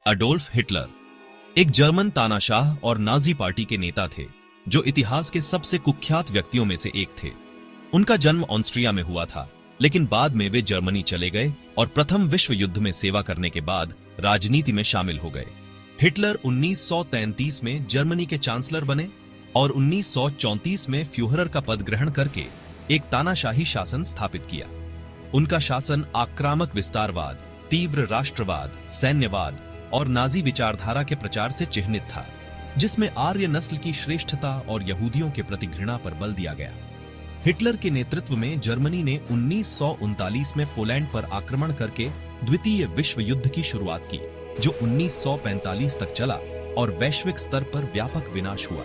Adolf Hitler एक German तानाशाह और नाजी पार्टी के नेता थे जो इतिहास के सबसे कुख्यात व्यक्तियों में से एक थे। उनका जन्म ऑस्ट्रिया में हुआ था, लेकिन बाद में वे जर्मनी चले गए और प्रथम विश्व युद्ध में सेवा करने के बाद राजनीति में शामिल हो गए। हिटलर 1933 में जर्मनी के चांसलर बने और 1934 में फ्यूहरर का पद ग्रहण करके एक तानाशाही शासन स्थापित किया। उनका शासन आक्रामक विस्तारवाद, तीव्र राष्ट्रवाद, सैन्यवाद और नाजी विचारधारा के प्रचार से चिह्नित था, जिसमें आर्य नस्ल की श्रेष्ठता और यहूदियों के प्रति घृणा पर बल दिया गया। हिटलर के नेतृत्व में जर्मनी ने 1939 में पोलैंड पर आक्रमण करके द्वितीय विश्व युद्ध की शुरुआत की, जो 1945 तक चला और वैश्विक स्तर पर व्यापक विनाश हुआ।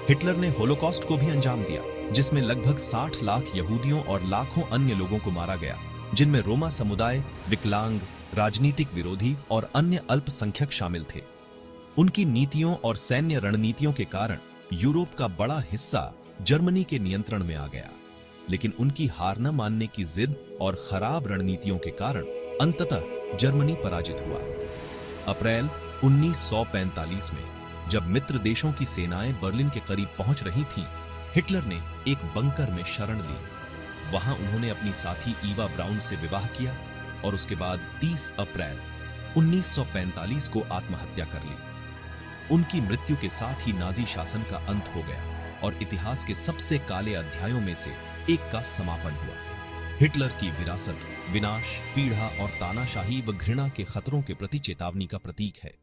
हिटलर ने होलोकॉस्ट को भी अंजाम दिया, जिसमें लगभग 60 लाख यहूदियों और लाखों अन्य लोगों को मारा गया, जिनमें रोमा समुदाय, विकलांग, राजनीतिक विरोधी और अन्य अल्पसंख्यक शामिल थे। उनकी नीतियों और सैन्य रणनीतियों के कारण यूरोप का बड़ा हिस्सा जर्मनी के नियंत्रण में आ गया, लेकिन उनकी हार न मानने की जिद और खराब रणनीतियों के कारण अंततः जर्मनी पराजित हुआ। अप्रैल 1945 में जब मित्र देशों की सेनाएं बर्लिन के करीब पहुंच रही थीं, हिटलर ने एक बंकर में शरण ली। वहां उन्होंने अपनी साथी ईवा ब्राउन से विवाह किया और उसके बाद 30 अप्रैल 1945 को आत्महत्या कर ली। उनकी मृत्यु के साथ ही नाजी शासन का अंत हो गया और इतिहास के सबसे काले अध्यायों में से एक का समापन हुआ। हिटलर की विरासत विनाश, पीड़ा और तानाशाही व घृणा के खतरों के प्रति चेतावनी का प्रतीक है।